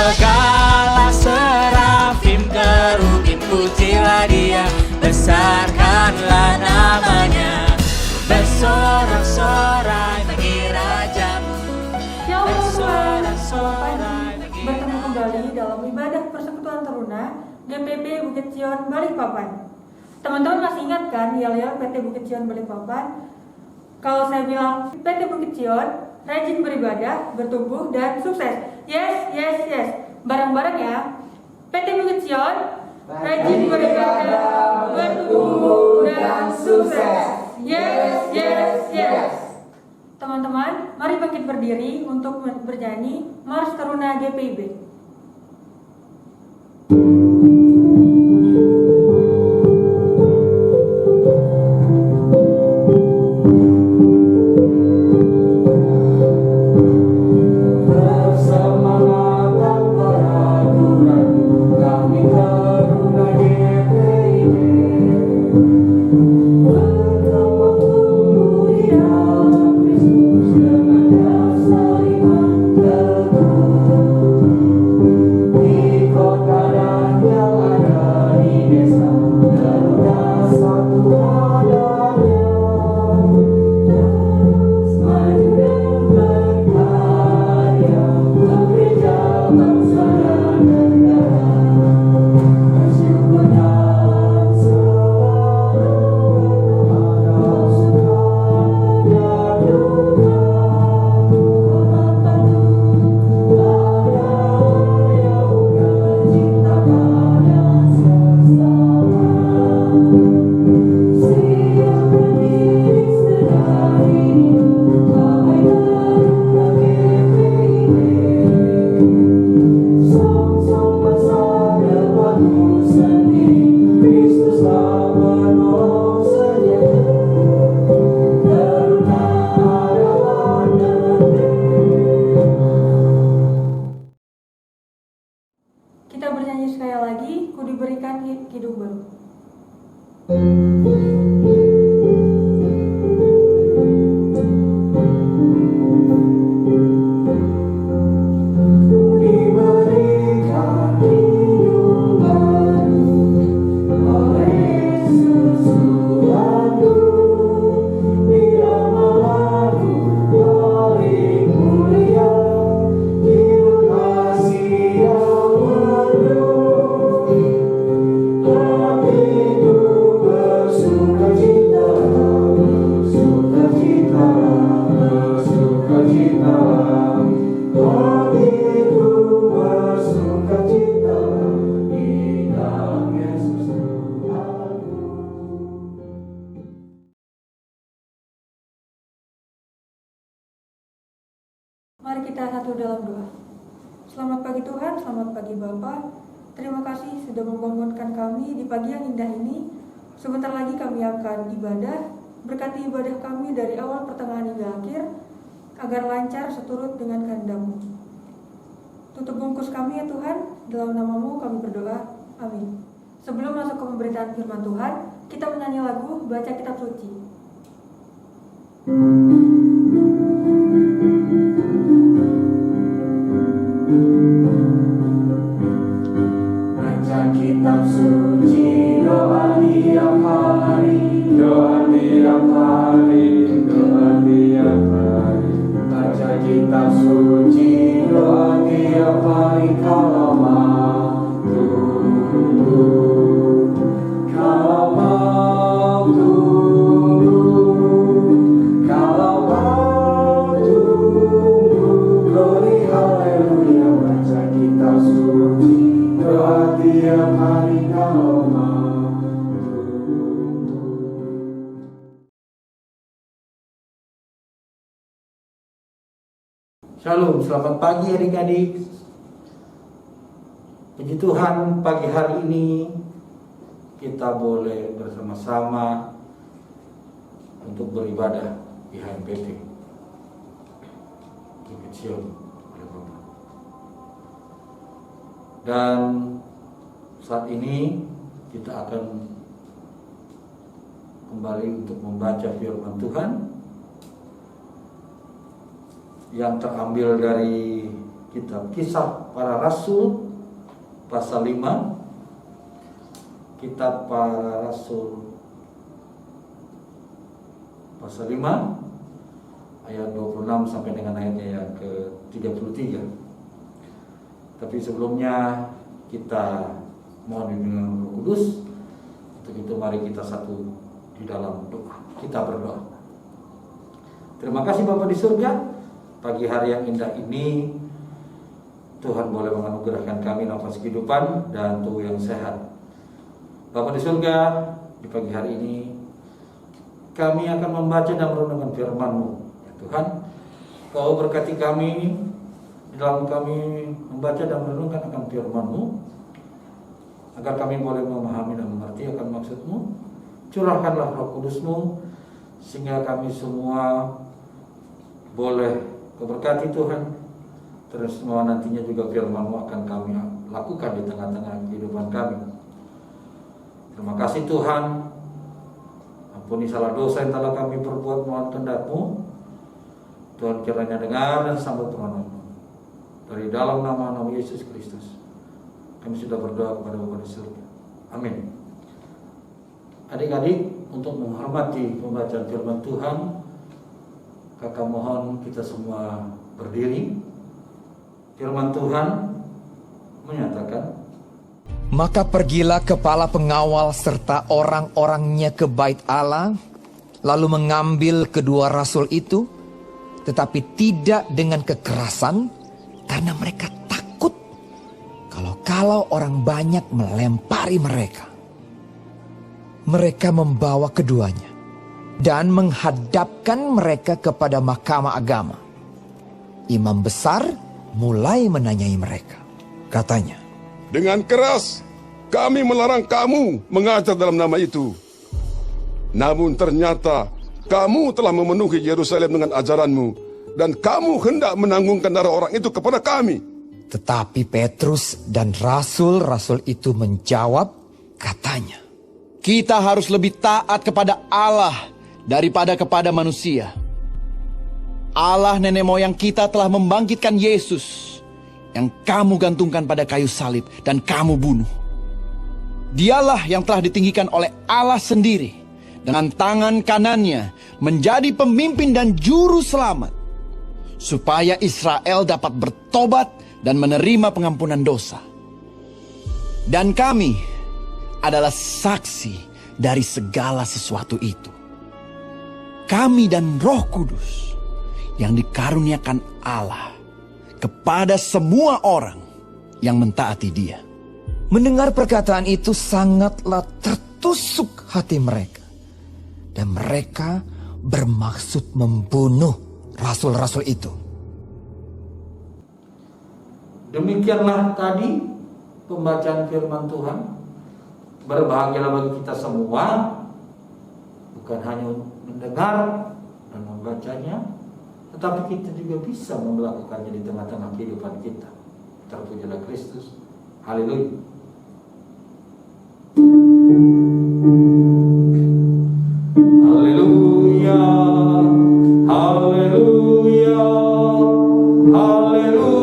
segala serafim kerubim, pujilah Dia, besarkanlah namanya, bersorak-sorai bagi Rajamu, bersorak-sorai bagi Rajamu. Bertemu kembali dalam ibadah persekutuan teruna GPB Bukit Sion Balikpapan. Teman-teman masih ingat kan yel-yel PT Bukit Sion Balikpapan? Kalau saya bilang PT Bukit Sion, rajin beribadah, bertumbuh, dan sukses. Yes, yes, yes. Bareng-bareng ya. PT Bukit Sion, rajin beribadah, bertumbuh, dan sukses. Yes, yes, yes. Teman-teman, mari bangkit berdiri untuk bernyanyi Mars Teruna GPIB. Kita bernyanyi sekali lagi, Ku Diberikan Hidup Baru. Mari kita satu dalam doa. Selamat pagi Tuhan, selamat pagi Bapa. Terima kasih sudah membangunkan kami di pagi yang indah ini. Sebentar lagi kami akan ibadah. Berkati ibadah kami dari awal, pertengahan hingga akhir, agar lancar seturut dengan kehendak-Mu. Tutup bungkus kami ya Tuhan, dalam nama-Mu kami berdoa. Amin. Sebelum masuk ke pemberitaan firman Tuhan, kita menyanyi lagu Baca Kitab Suci. Baca kitab suci, doa tiap hari, doa tiap hari, doa tiap hari. Baca kitab suci, doa tiap hari, kalau mau tunggu, kalau mau tunggu, kalau mau tunggu. Glory haleluya. Baca kitab suci, doa tiap hari, kalau mau tunggu. Shalom, selamat pagi adik-adik. Puji Tuhan, pagi hari ini kita boleh bersama-sama untuk beribadah di HMPT Bukit Sion Balikpapan. Dan saat ini kita akan kembali untuk membaca firman Tuhan yang terambil dari kitab Kisah Para Rasul pasal 5, kitab Para Rasul pasal 5 ayat 26 sampai dengan ayatnya yang ke-33. Tapi sebelumnya kita mohon bimbingan Roh Kudus. Untuk itu mari kita satu di dalam doa. Kita berdoa. Terima kasih Bapa di surga, pagi hari yang indah ini Tuhan boleh menganugerahkan kami nafas kehidupan dan tubuh yang sehat. Bapa di surga, di pagi hari ini kami akan membaca dan merenungkan firman-Mu. Ya Tuhan, Kau berkati kami di dalam kami membaca dan merenungkan akan firman-Mu, agar kami boleh memahami dan mengerti akan maksud-Mu. Curahkanlah Roh Kudus-Mu sehingga kami semua boleh Kau berkati Tuhan. Terus semua nantinya juga firman-Mu akan kami lakukan di tengah-tengah kehidupan kami. Terima kasih Tuhan. Ampuni salah dosa yang telah kami perbuat melawan kehendak-Mu. Tuhan kiranya dengar dan sambut permohonan-Mu. Dari dalam nama Yesus Kristus kami sudah berdoa kepada Bapa di surga. Amin. Adik-adik, untuk menghormati pembacaan firman Tuhan, kakak mohon kita semua berdiri. Firman Tuhan menyatakan, Maka pergilah kepala pengawal serta orang-orangnya ke bait Allah, lalu mengambil kedua rasul itu, tetapi tidak dengan kekerasan, karena mereka takut kalau orang banyak melempari mereka. Mereka membawa keduanya dan menghadapkan mereka kepada mahkamah agama. Imam besar mulai menanyai mereka. Katanya, dengan keras kami melarang kamu mengajar dalam nama itu. Namun ternyata kamu telah memenuhi Yerusalem dengan ajaranmu, dan kamu hendak menanggungkan darah orang itu kepada kami. Tetapi Petrus dan rasul-rasul itu menjawab, katanya, Kita harus lebih taat kepada Allah daripada kepada manusia. Allah nenek moyang kita telah membangkitkan Yesus yang kamu gantungkan pada kayu salib dan kamu bunuh. Dialah yang telah ditinggikan oleh Allah sendiri dengan tangan kanannya menjadi pemimpin dan juru selamat, supaya Israel dapat bertobat dan menerima pengampunan dosa. Dan kami adalah saksi dari segala sesuatu itu. Kami dan Roh Kudus yang dikaruniakan Allah kepada semua orang yang mentaati Dia. mendengar perkataan itu sangatlah tertusuk hati mereka. Dan mereka bermaksud membunuh rasul-rasul itu. Demikianlah tadi pembacaan firman Tuhan. Berbahagialah bagi kita semua, bukan hanya mendengar dan membacanya, tetapi kita juga bisa melakukannya di tengah-tengah kehidupan kita. Terpujilah Kristus. Haleluya. Haleluya. Haleluya. Haleluya.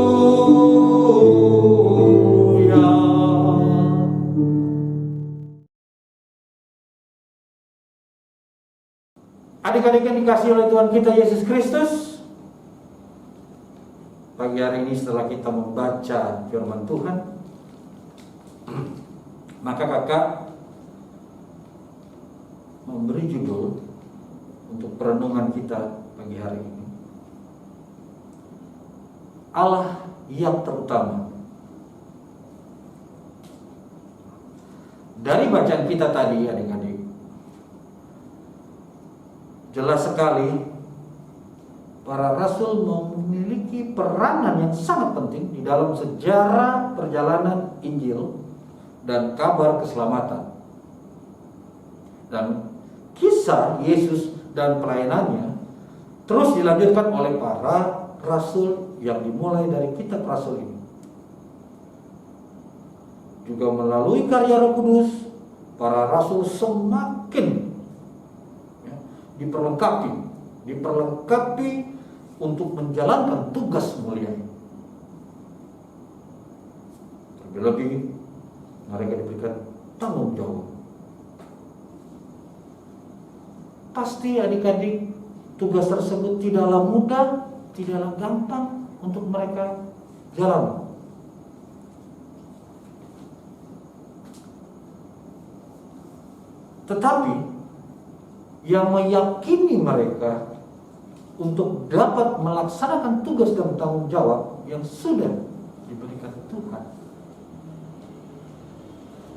Adik-adik yang dikasihi oleh Tuhan kita Yesus Kristus, pagi hari ini setelah kita membaca firman Tuhan, maka kakak memberi judul untuk perenungan kita pagi hari ini, Allah yang terutama. Dari bacaan kita tadi, adik-adik, jelas sekali para rasul memiliki peranan yang sangat penting di dalam sejarah perjalanan Injil dan kabar keselamatan. Dan kisah Yesus dan pelayanannya terus dilanjutkan oleh para rasul yang dimulai dari kitab rasul ini. Juga melalui karya Roh Kudus, para rasul semakin diperlengkapi untuk menjalankan tugas mulia. Lebih-lebih mereka diberikan tanggung jawab. Pasti adik-adik tugas tersebut tidaklah mudah, tidaklah gampang untuk mereka jalan. Tetapi yang meyakini mereka untuk dapat melaksanakan tugas dan tanggung jawab yang sudah diberikan Tuhan,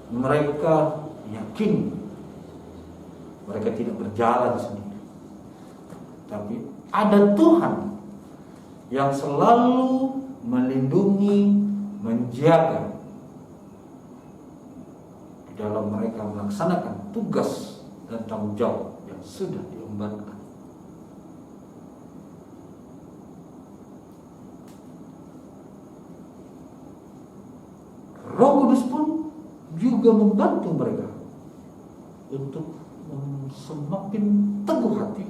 mereka yakin mereka tidak berjalan sendiri, tapi ada Tuhan yang selalu melindungi, menjaga di dalam mereka melaksanakan tugas dan tanggung jawab yang sudah diembankan. Roh Kudus pun juga membantu mereka untuk semakin teguh hati,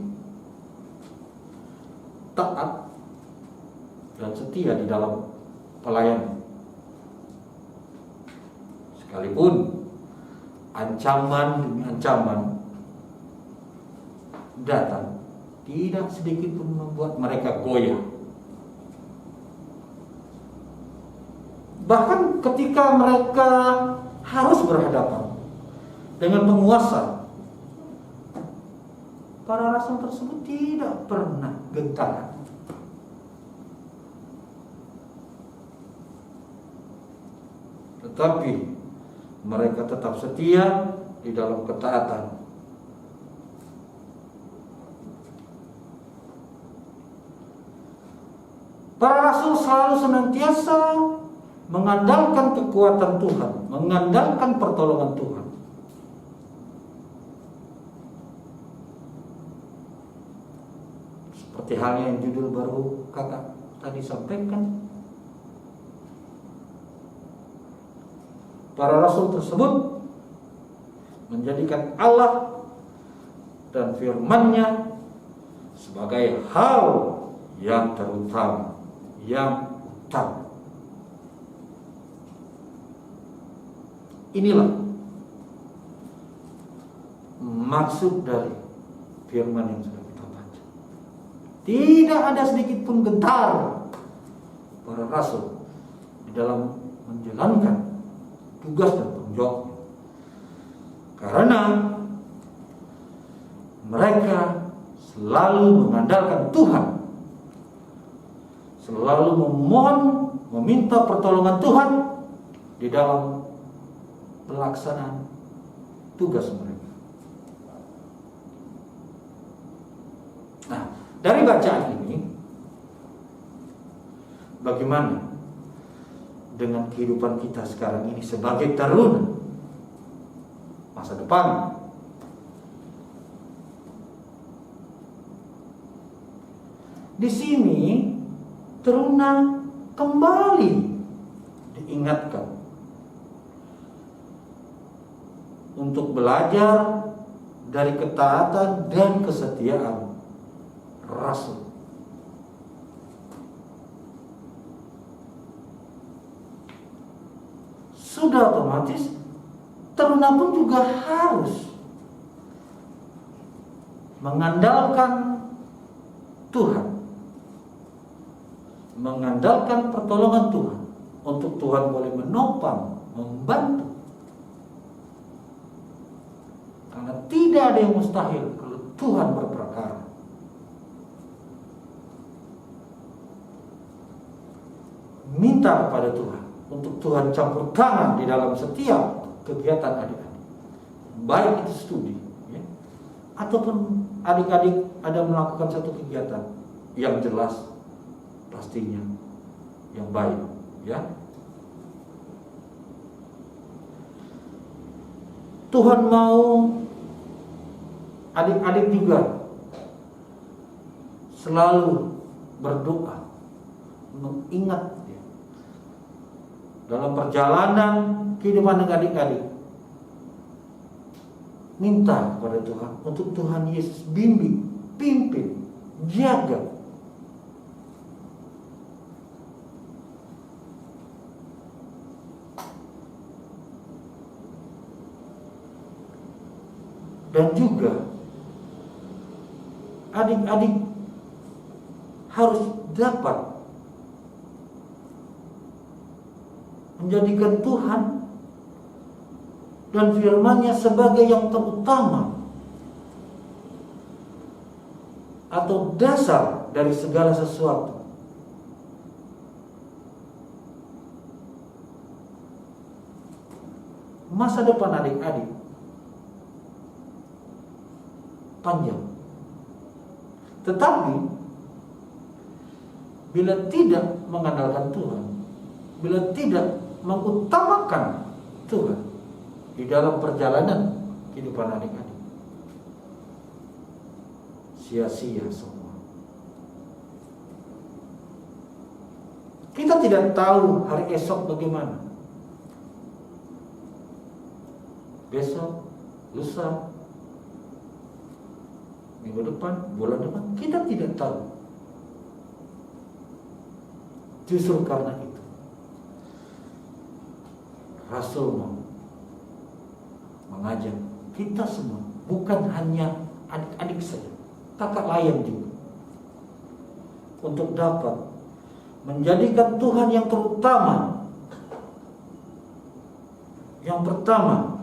taat, dan setia di dalam pelayanan. Sekalipun ancaman demi ancaman datang, tidak sedikit pun membuat mereka goyah. Bahkan ketika mereka harus berhadapan dengan penguasa, para rasul tersebut tidak pernah gentar. Tetapi mereka tetap setia di dalam ketaatan. Para rasul selalu senantiasa mengandalkan kekuatan Tuhan, mengandalkan pertolongan Tuhan. Seperti halnya yang judul baru kakak tadi sampaikan, para rasul tersebut menjadikan Allah dan firman-Nya sebagai hal yang terutama, yang utama. Inilah maksud dari firman yang sudah kita baca. Tidak ada sedikit pun gentar para rasul di dalam menjalankan tugas dan tanggung jawab, karena mereka selalu mengandalkan Tuhan, selalu memohon, meminta pertolongan Tuhan di dalam pelaksanaan tugas mereka. Nah, dari bacaan ini, bagaimana dengan kehidupan kita sekarang ini sebagai taruna masa depan? Di sini taruna kembali diingatkan untuk belajar dari ketaatan dan kesetiaan rasul. Sudah otomatis taruna pun juga harus mengandalkan Tuhan, mengandalkan pertolongan Tuhan, untuk Tuhan boleh menopang, membantu. Karena tidak ada yang mustahil kalau Tuhan berperkara. Minta kepada Tuhan untuk Tuhan campur tangan di dalam setiap kegiatan adik-adik, baik itu studi, ya, ataupun adik-adik ada melakukan satu kegiatan yang jelas pastinya yang baik, ya. Tuhan mau adik-adik juga selalu berdoa, mengingat ya, dalam perjalanan kehidupan dengan adik-adik, minta kepada Tuhan untuk Tuhan Yesus bimbing, pimpin, jaga. dan juga adik-adik harus dapat menjadikan Tuhan dan firman-Nya sebagai yang terutama atau dasar dari segala sesuatu. Masa depan adik-adik panjang, tetapi bila tidak mengandalkan Tuhan, bila tidak mengutamakan Tuhan di dalam perjalanan kehidupan adik-adik, sia-sia semua. Kita tidak tahu hari esok bagaimana. Besok, lusa, minggu depan, bulan depan, kita tidak tahu. Justru karena itu, Rasul mengajak kita semua, bukan hanya adik-adik saja, kakak layan juga, untuk dapat menjadikan Tuhan yang terutama, yang pertama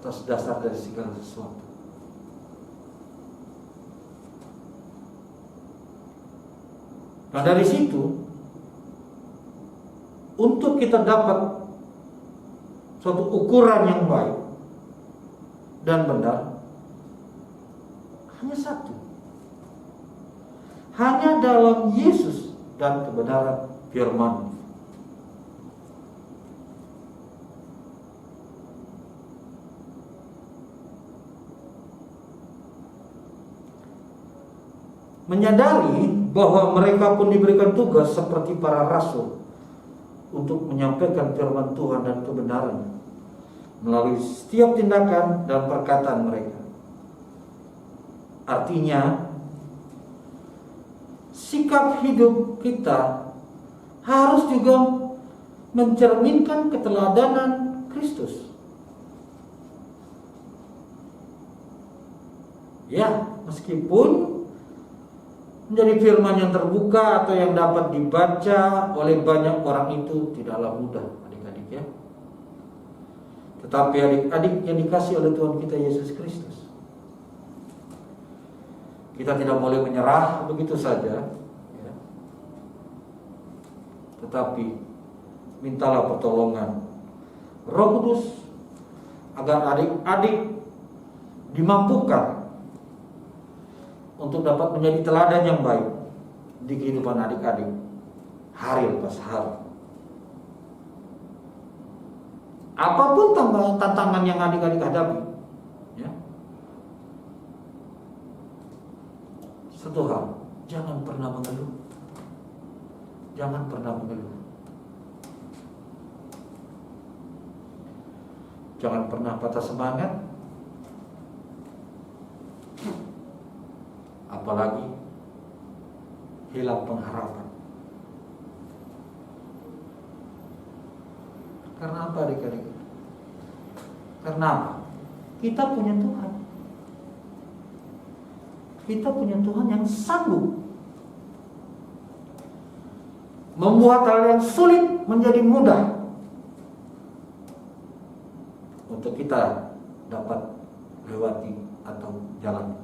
atas dasar dari segala sesuatu. Nah, dari situ, untuk kita dapat suatu ukuran yang baik dan benar, hanya satu, hanya dalam Yesus dan kebenaran firman. Menyadari bahwa mereka pun diberikan tugas seperti para rasul untuk menyampaikan firman Tuhan dan kebenaran melalui setiap tindakan dan perkataan mereka. Artinya, sikap hidup kita harus juga mencerminkan keteladanan Kristus. Ya, meskipun menjadi firman yang terbuka atau yang dapat dibaca oleh banyak orang itu tidaklah mudah, adik-adik ya. Tetapi adik-adik yang dikasih oleh Tuhan kita Yesus Kristus, kita tidak boleh menyerah begitu saja ya. Tetapi mintalah pertolongan Roh Kudus agar adik-adik dimampukan untuk dapat menjadi teladan yang baik di kehidupan adik-adik hari lepas hari. Apapun tantangan yang adik-adik hadapi, ya, satu hal, jangan pernah mengeluh. Jangan pernah mengeluh. Jangan pernah patah semangat. Apalagi hilang pengharapan. Karena apa adik-adik? Karena apa? Kita punya Tuhan. Kita punya Tuhan yang sanggup membuat hal yang sulit menjadi mudah untuk kita dapat lewati atau jalani.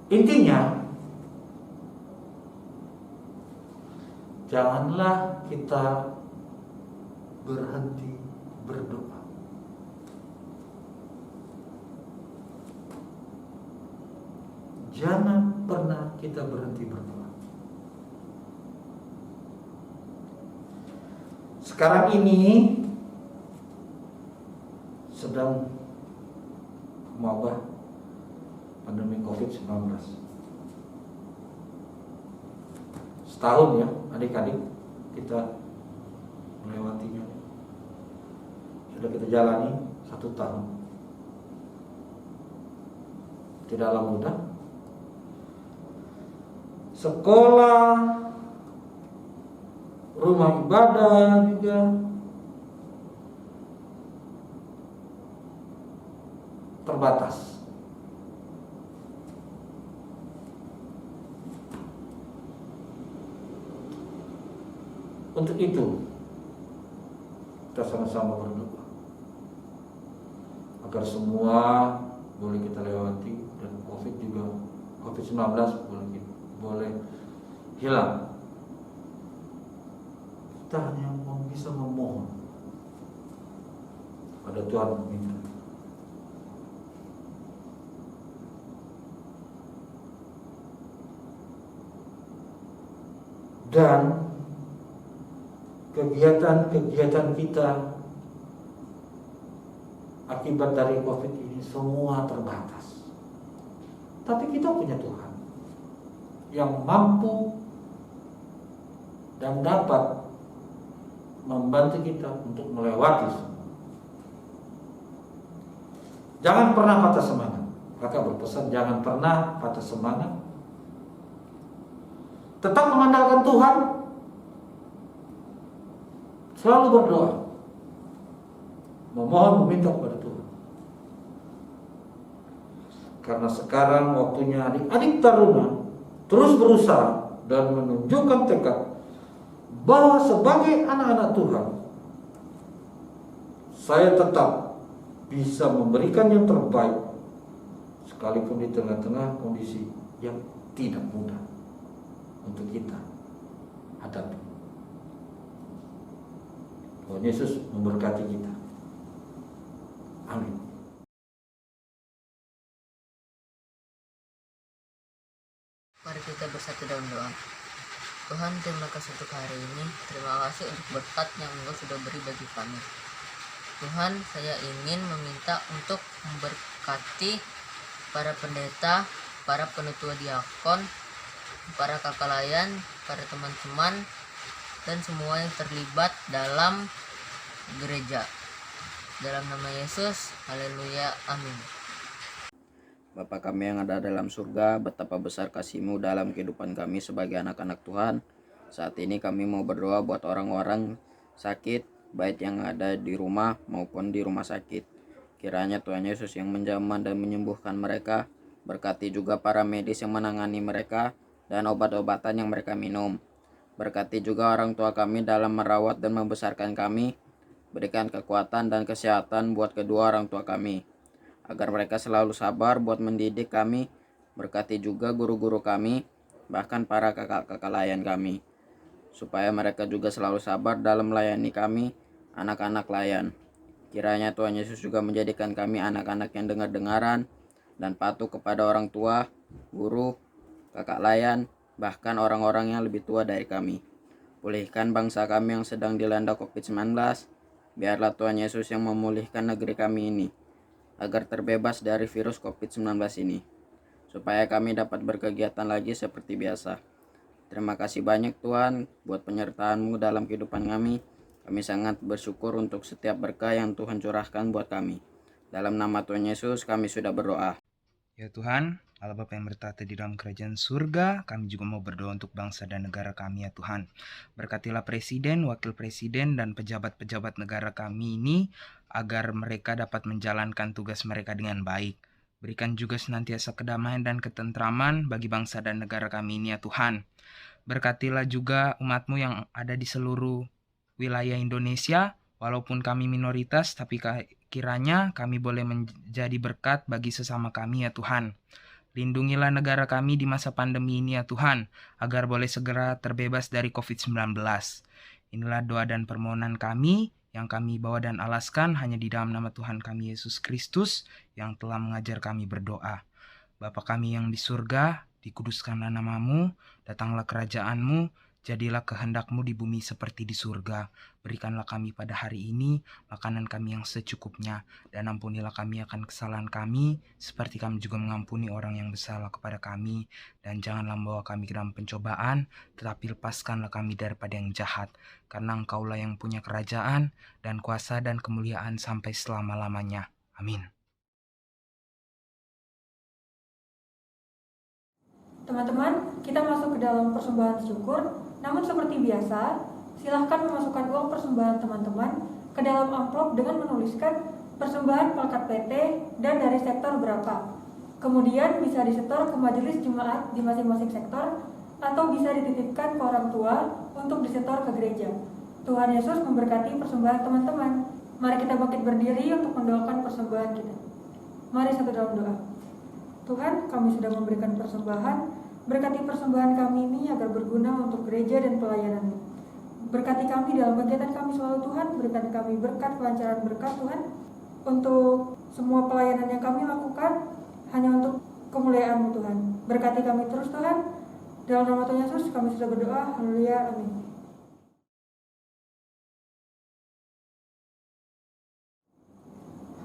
Intinya, janganlah kita berhenti berdoa. Jangan pernah kita berhenti berdoa. Sekarang ini sedang mewabah pandemi COVID-19. Setahun ya adik-adik kita melewatinya. Sudah kita jalani 1 tahun. Tidaklah mudah. Sekolah, rumah ibadah juga terbatas. Untuk itu, kita sama-sama berdoa agar semua boleh kita lewati dan COVID-19 boleh hilang. Kita hanya bisa memohon pada Tuhan meminta. Dan kegiatan kita akibat dari COVID ini semua terbatas. Tapi kita punya Tuhan yang mampu dan dapat membantu kita untuk melewati semua. Jangan pernah patah semangat. Kakak berpesan, jangan pernah patah semangat. Tetap mengandalkan Tuhan. Selalu berdoa, memohon, meminta kepada Tuhan. Karena sekarang waktunya adik-adik taruna terus berusaha dan menunjukkan tekad bahwa sebagai anak-anak Tuhan, saya tetap bisa memberikan yang terbaik sekalipun di tengah-tengah kondisi yang tidak mudah untuk kita hadapi. Tuhan Yesus memberkati kita. Amin. Mari kita bersatu dalam doa. Tuhan, terima kasih untuk hari ini. Terima kasih untuk berkat yang Engkau sudah beri bagi kami. Tuhan, saya ingin meminta untuk memberkati para pendeta, para penutua diakon, para kakak layan, para teman-teman, dan semua yang terlibat dalam gereja. Dalam nama Yesus, haleluya, amin. Bapa kami yang ada dalam surga, betapa besar kasih-Mu dalam kehidupan kami sebagai anak-anak Tuhan. Saat ini kami mau berdoa buat orang-orang sakit, baik yang ada di rumah maupun di rumah sakit. Kiranya Tuhan Yesus yang menjamah dan menyembuhkan mereka, berkati juga para medis yang menangani mereka, dan obat-obatan yang mereka minum. Berkati juga orang tua kami dalam merawat dan membesarkan kami. Berikan kekuatan dan kesehatan buat kedua orang tua kami, agar mereka selalu sabar buat mendidik kami. Berkati juga guru-guru kami, bahkan para kakak-kakak layan kami, supaya mereka juga selalu sabar dalam melayani kami, anak-anak layan. Kiranya Tuhan Yesus juga menjadikan kami anak-anak yang dengar-dengaran dan patuh kepada orang tua, guru, kakak layan, bahkan orang-orang yang lebih tua dari kami. Pulihkan bangsa kami yang sedang dilanda COVID-19. Biarlah Tuhan Yesus yang memulihkan negeri kami ini, agar terbebas dari virus COVID-19 ini, supaya kami dapat berkegiatan lagi seperti biasa. Terima kasih banyak Tuhan buat penyertaan-Mu dalam kehidupan kami. Kami sangat bersyukur untuk setiap berkah yang Tuhan curahkan buat kami. Dalam nama Tuhan Yesus kami sudah berdoa. Ya Tuhan, Allah Bapa yang bertata di dalam kerajaan surga, kami juga mau berdoa untuk bangsa dan negara kami ya Tuhan. Berkatilah presiden, wakil presiden, dan pejabat-pejabat negara kami ini, agar mereka dapat menjalankan tugas mereka dengan baik. Berikan juga senantiasa kedamaian dan ketentraman bagi bangsa dan negara kami ini ya Tuhan. Berkatilah juga umat-Mu yang ada di seluruh wilayah Indonesia, walaupun kami minoritas, tapi kiranya kami boleh menjadi berkat bagi sesama kami ya Tuhan. Lindungilah negara kami di masa pandemi ini ya Tuhan, agar boleh segera terbebas dari COVID-19. Inilah doa dan permohonan kami yang kami bawa dan alaskan hanya di dalam nama Tuhan kami Yesus Kristus yang telah mengajar kami berdoa. Bapa kami yang di surga, dikuduskanlah nama-Mu, datanglah kerajaan-Mu, jadilah kehendak-Mu di bumi seperti di surga. Berikanlah kami pada hari ini makanan kami yang secukupnya, dan ampunilah kami akan kesalahan kami, seperti kami juga mengampuni orang yang bersalah kepada kami. Dan janganlah membawa kami ke dalam pencobaan, tetapi lepaskanlah kami daripada yang jahat. Karena Engkaulah yang punya kerajaan, dan kuasa dan kemuliaan sampai selama-lamanya. Amin. Teman-teman, kita masuk ke dalam persembahan syukur. Namun seperti biasa, silahkan memasukkan uang persembahan teman-teman ke dalam amplop dengan menuliskan persembahan pelekat PT, dan dari sektor berapa. Kemudian bisa disetor ke majelis jemaat di masing-masing sektor atau bisa dititipkan ke orang tua untuk disetor ke gereja. Tuhan Yesus memberkati persembahan teman-teman. Mari kita bangkit berdiri untuk mendoakan persembahan kita. Mari satu dalam doa. Tuhan, kami sudah memberikan persembahan. Berkati persembahan kami ini agar berguna untuk gereja dan pelayanan-Mu. Berkati kami dalam kegiatan kami selalu Tuhan. Berikan kami berkat, kelancaran berkat Tuhan. Untuk semua pelayanan yang kami lakukan, hanya untuk kemuliaan-Mu Tuhan. Berkati kami terus Tuhan. Dalam nama Tuhan Yesus kami sudah berdoa. Haleluya. Amin.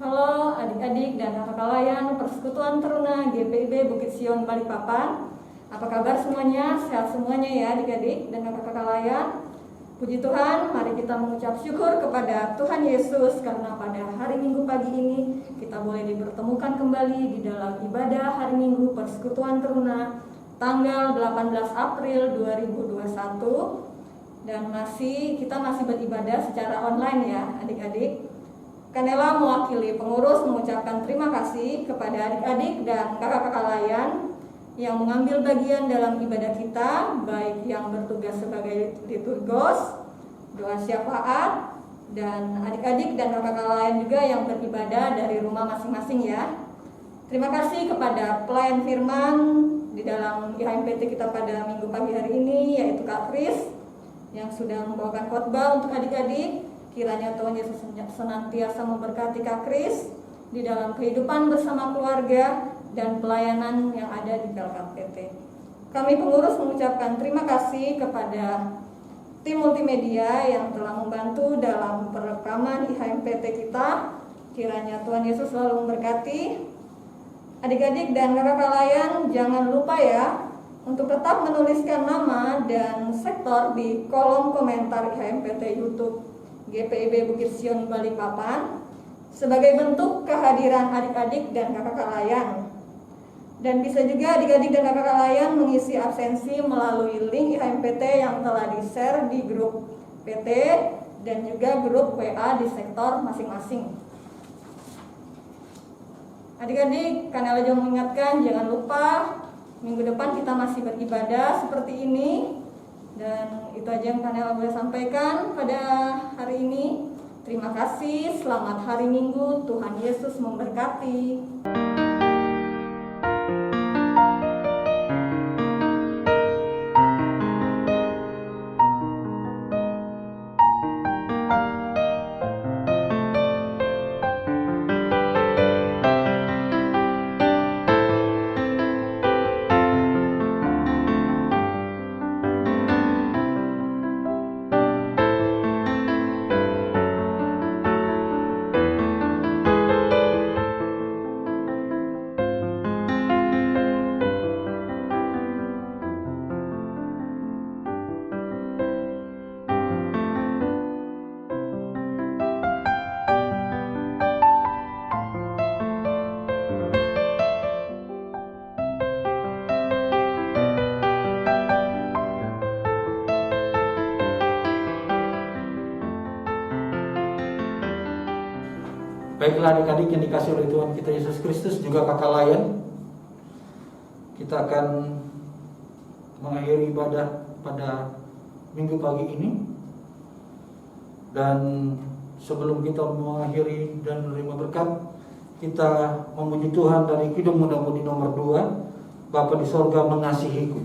Halo adik-adik dan kakak layan Persekutuan Teruna GPIB Bukit Sion Balikpapan. Apa kabar semuanya? Sehat semuanya ya adik-adik dan kakak layan. Puji Tuhan, mari kita mengucap syukur kepada Tuhan Yesus karena pada hari Minggu pagi ini kita boleh dipertemukan kembali di dalam ibadah hari Minggu Persekutuan Teruna tanggal 18 April 2021. Dan kita masih beribadah secara online ya adik-adik. Kanela mewakili pengurus mengucapkan terima kasih kepada adik-adik dan kakak-kakak layan yang mengambil bagian dalam ibadah kita, baik yang bertugas sebagai liturgos, doa syafaat, dan adik-adik dan kakak-kakak lain juga yang beribadah dari rumah masing-masing ya. Terima kasih kepada pelayan firman di dalam IHMPT kita pada minggu pagi hari ini, yaitu Kak Kris, yang sudah membawakan khotbah untuk adik-adik. Kiranya Tuhan Yesus senantiasa memberkati Kak Kris di dalam kehidupan bersama keluarga dan pelayanan yang ada di KLKPT. Kami pengurus mengucapkan terima kasih kepada tim multimedia yang telah membantu dalam perekaman IHMPT kita. Kiranya Tuhan Yesus selalu memberkati. Adik-adik dan kakak layan, jangan lupa ya untuk tetap menuliskan nama dan sektor di kolom komentar IHMPT YouTube GPIB Bukit Sion Balikpapan sebagai bentuk kehadiran adik-adik dan kakak layan. Dan bisa juga adik-adik dan kakak layan mengisi absensi melalui link IHMPT yang telah di-share di grup PT dan juga grup WA di sektor masing-masing. Adik-adik, Kanela juga mengingatkan jangan lupa minggu depan kita masih beribadah seperti ini. Dan itu aja yang Kanela boleh sampaikan pada hari ini. Terima kasih, selamat hari Minggu, Tuhan Yesus memberkati. Baiklah adik-adik yang dikasih oleh Tuhan kita Yesus Kristus, juga kakak layan, kita akan mengakhiri ibadah pada minggu pagi ini. Dan sebelum kita mengakhiri dan menerima berkat, kita memuji Tuhan dari Kidung Muda-Mudi nomor 2, Bapa di sorga mengasihiku.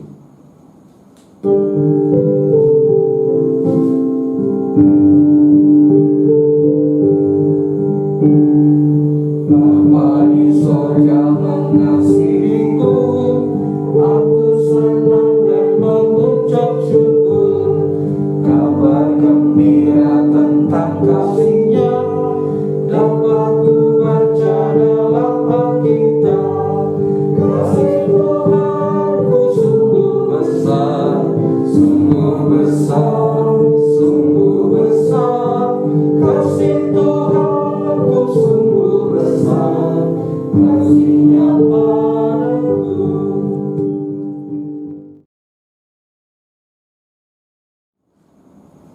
Bapa di sorga mengasihiku, aku senang dan mengucap syukur. Kabar gembira tentang kasih-Nya dapat ku baca dalam Alkitab. Kasih Tuhanku sungguh besar, sungguh besar, sungguh besar. Kasih Tuhanku sungguh besar, kasih-Nya padaku.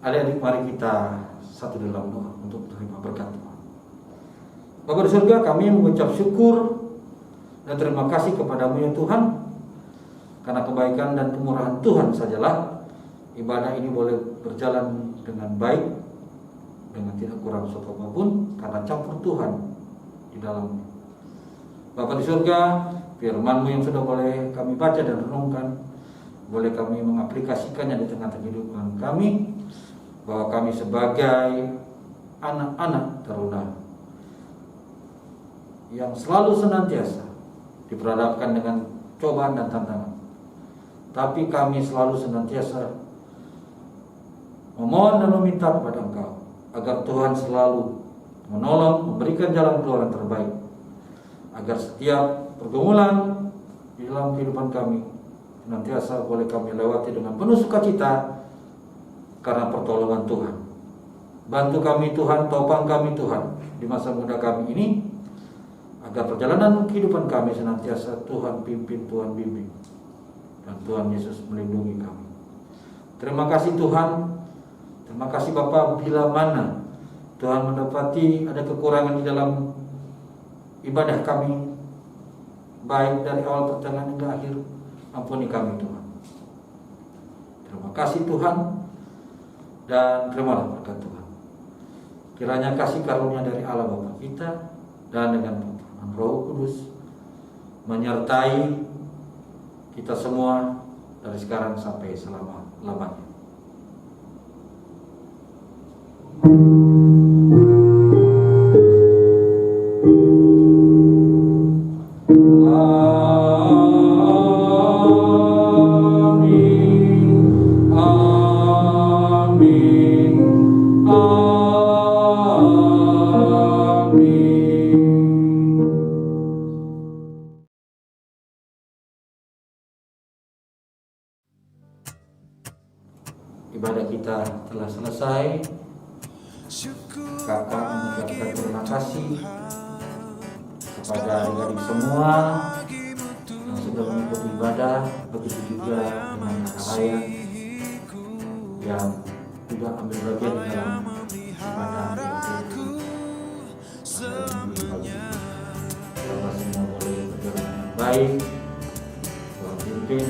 Adik-adik, mari kita satu dalam doa untuk menerima berkat Tuhan. Bapa di surga, kami mengucap syukur dan terima kasih kepadamu ya Tuhan, karena kebaikan dan kemurahan Tuhan sajalah ibadah ini boleh berjalan dengan baik, dengan tidak kurang suatu apapun, karena campur Tuhan di dalamnya. Bapa di surga, firman-Mu yang sudah boleh kami baca dan renungkan, boleh kami mengaplikasikannya di tengah kehidupan kami, bahwa kami sebagai anak-anak teruna yang selalu senantiasa diperhadapkan dengan cobaan dan tantangan, tapi kami selalu senantiasa memohon dan meminta kepada Engkau agar Tuhan selalu menolong, memberikan jalan keluar yang terbaik, agar setiap pergumulan di dalam kehidupan kami senantiasa boleh kami lewati dengan penuh sukacita karena pertolongan Tuhan. Bantu kami Tuhan, topang kami Tuhan di masa muda kami ini, agar perjalanan kehidupan kami senantiasa Tuhan pimpin, Tuhan bimbing, dan Tuhan Yesus melindungi kami. Terima kasih Tuhan. Terima kasih Bapa, bila mana Tuhan mendapati ada kekurangan di dalam ibadah kami, baik dari awal pertengahan hingga akhir, ampuni kami Tuhan. Terima kasih Tuhan, dan terimalah berkat Tuhan. Kiranya kasih karunia dari Allah Bapa kita dan dengan pertolongan Roh Kudus menyertai kita semua dari sekarang sampai selama-lamanya. Ibadah kita telah selesai. Kakak mengucapkan terima kasih kepada adik-adik semua yang sudah mengikuti ibadah, begitu juga dengan kakak Raya yang juga ambil bagian dalam ibadah itu. Semoga semua boleh berjalan dengan baik, Tuhan pimpin,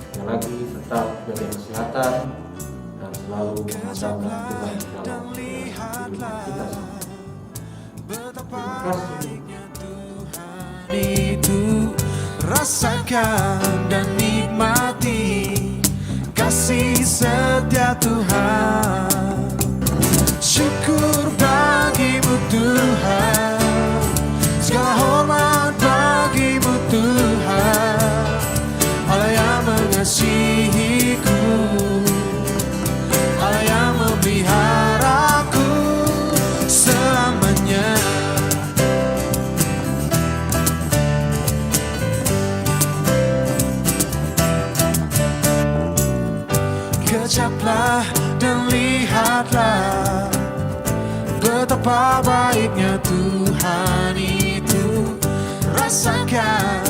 sekali lagi tetap jaga kesehatan dan selalu mengandalkan Tuhan di dalam kehidupan kita semua. Terima kasih. Itu rasakan dan nikmati kasih setia Tuhan. Syukur bagimu Tuhan, segala hormat bagimu Tuhan, Allah yang mengasihiku, Allah yang memeliharaku selamanya. Kejaplah dan lihatlah betapa baiknya Tuhan itu. Rasakan